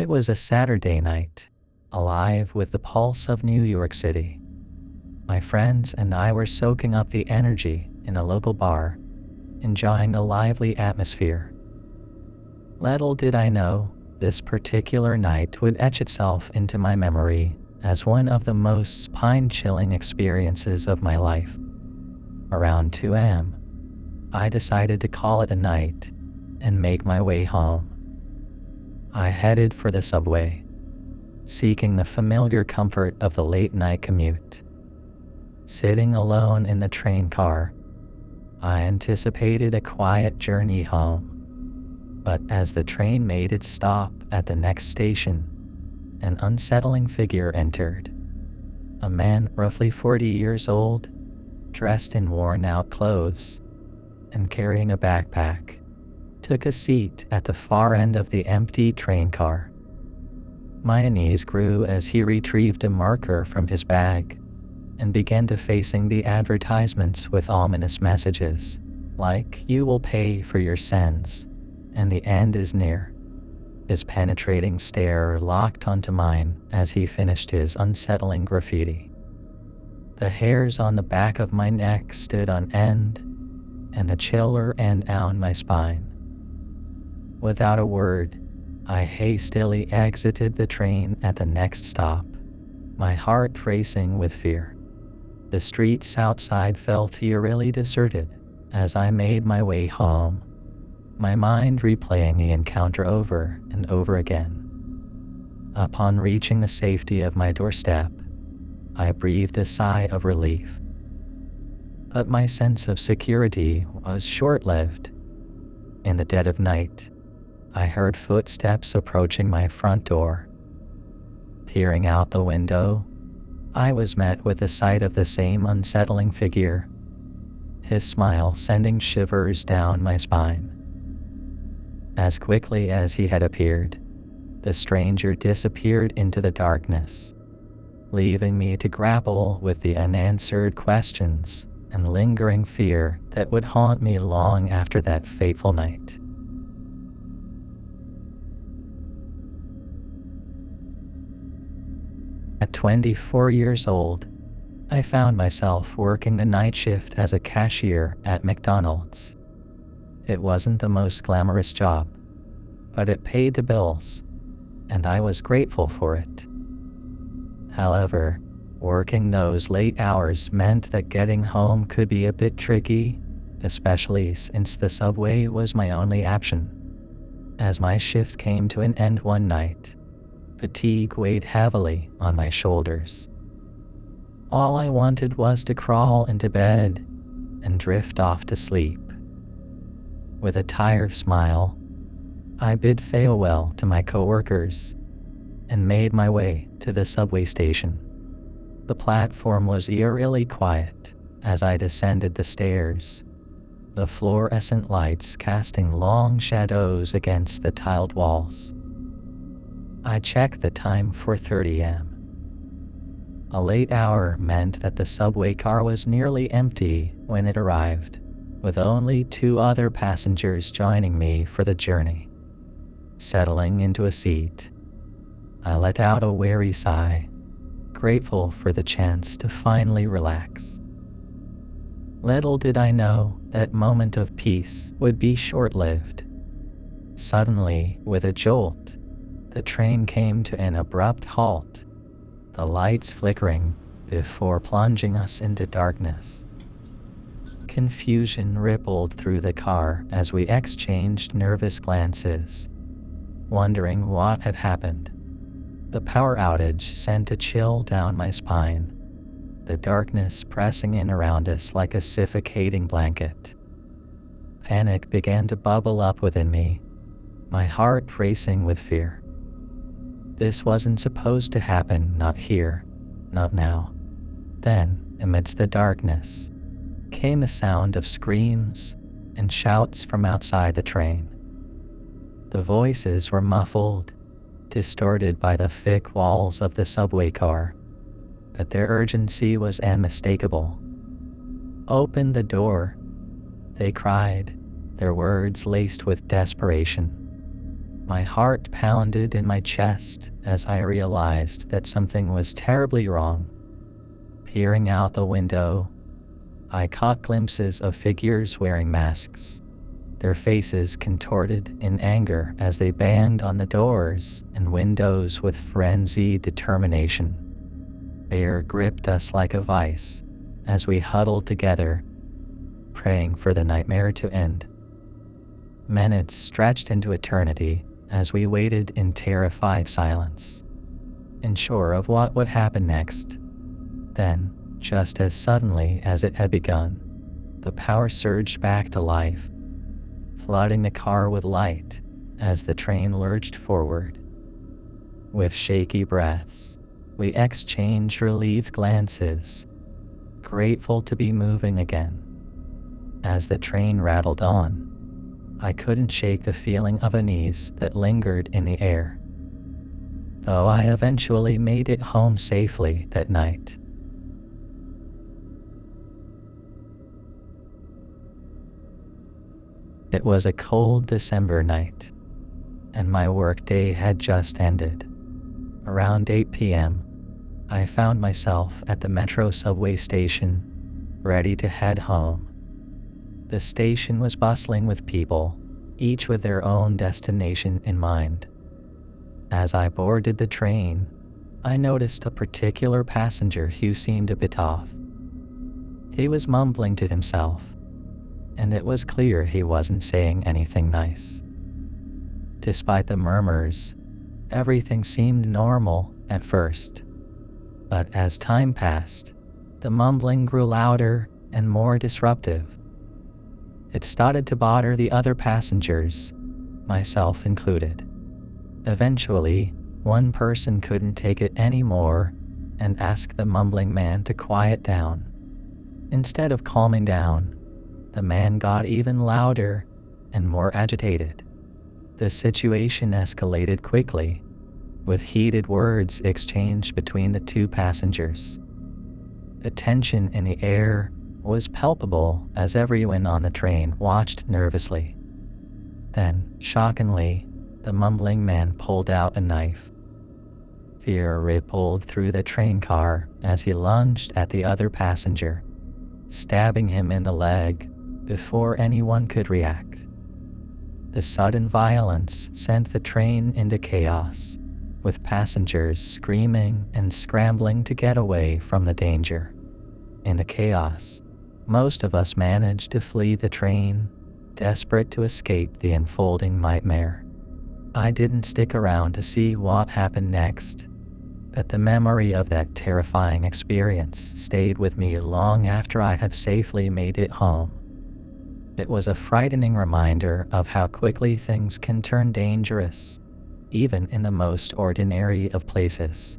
It was a Saturday night, alive with the pulse of New York City. My friends and I were soaking up the energy in a local bar, enjoying the lively atmosphere. Little did I know, this particular night would etch itself into my memory as one of the most spine-chilling experiences of my life. Around 2 a.m., I decided to call it a night and make my way home. I headed for the subway, seeking the familiar comfort of the late-night commute. Sitting alone in the train car, I anticipated a quiet journey home. But as the train made its stop at the next station, an unsettling figure entered. A man roughly 40 years old, dressed in worn-out clothes and carrying a backpack, took a seat at the far end of the empty train car. My unease grew as he retrieved a marker from his bag and began defacing the advertisements with ominous messages, like "You will pay for your sins," and "The end is near." His penetrating stare locked onto mine as he finished his unsettling graffiti. The hairs on the back of my neck stood on end, and a chill ran down my spine. Without a word, I hastily exited the train at the next stop, my heart racing with fear. The streets outside felt eerily deserted as I made my way home, my mind replaying the encounter over and over again. Upon reaching the safety of my doorstep, I breathed a sigh of relief. But my sense of security was short-lived. In the dead of night, I heard footsteps approaching my front door. Peering out the window, I was met with the sight of the same unsettling figure, his smile sending shivers down my spine. As quickly as he had appeared, the stranger disappeared into the darkness, leaving me to grapple with the unanswered questions and lingering fear that would haunt me long after that fateful night. At 24 years old, I found myself working the night shift as a cashier at McDonald's. It wasn't the most glamorous job, but it paid the bills, and I was grateful for it. However, working those late hours meant that getting home could be a bit tricky, especially since the subway was my only option. As my shift came to an end one night, fatigue weighed heavily on my shoulders. All I wanted was to crawl into bed and drift off to sleep. With a tired smile, I bid farewell to my coworkers and made my way to the subway station. The platform was eerily quiet as I descended the stairs, the fluorescent lights casting long shadows against the tiled walls. I checked the time, 4:30 a.m. A late hour meant that the subway car was nearly empty when it arrived, with only 2 other passengers joining me for the journey. Settling into a seat, I let out a weary sigh, grateful for the chance to finally relax. Little did I know that moment of peace would be short-lived. Suddenly, with a jolt, the train came to an abrupt halt, the lights flickering before plunging us into darkness. Confusion rippled through the car as we exchanged nervous glances, wondering what had happened. The power outage sent a chill down my spine, the darkness pressing in around us like a suffocating blanket. Panic began to bubble up within me, my heart racing with fear. This wasn't supposed to happen, not here, not now. Then, amidst the darkness, came the sound of screams and shouts from outside the train. The voices were muffled, distorted by the thick walls of the subway car, but their urgency was unmistakable. "Open the door," they cried, their words laced with desperation. My heart pounded in my chest as I realized that something was terribly wrong. Peering out the window, I caught glimpses of figures wearing masks, their faces contorted in anger as they banged on the doors and windows with frenzied determination. Fear gripped us like a vice as we huddled together, praying for the nightmare to end. Minutes stretched into eternity as we waited in terrified silence, unsure of what would happen next. Then, just as suddenly as it had begun, the power surged back to life, flooding the car with light as the train lurched forward. With shaky breaths, we exchanged relieved glances, grateful to be moving again. As the train rattled on, I couldn't shake the feeling of unease that lingered in the air. Though I eventually made it home safely that night. It was a cold December night, and my workday had just ended. Around 8 p.m., I found myself at the metro subway station, ready to head home. The station was bustling with people, each with their own destination in mind. As I boarded the train, I noticed a particular passenger who seemed a bit off. He was mumbling to himself, and it was clear he wasn't saying anything nice. Despite the murmurs, everything seemed normal at first. But as time passed, the mumbling grew louder and more disruptive. It started to bother the other passengers, myself included. Eventually, one person couldn't take it anymore and asked the mumbling man to quiet down. Instead of calming down, the man got even louder and more agitated. The situation escalated quickly, with heated words exchanged between the two passengers. The tension in the air was palpable as everyone on the train watched nervously. Then, shockingly, the mumbling man pulled out a knife. Fear rippled through the train car as he lunged at the other passenger, stabbing him in the leg before anyone could react. The sudden violence sent the train into chaos, with passengers screaming and scrambling to get away from the danger. In the chaos, most of us managed to flee the train, desperate to escape the unfolding nightmare. I didn't stick around to see what happened next, but the memory of that terrifying experience stayed with me long after I had safely made it home. It was a frightening reminder of how quickly things can turn dangerous, even in the most ordinary of places.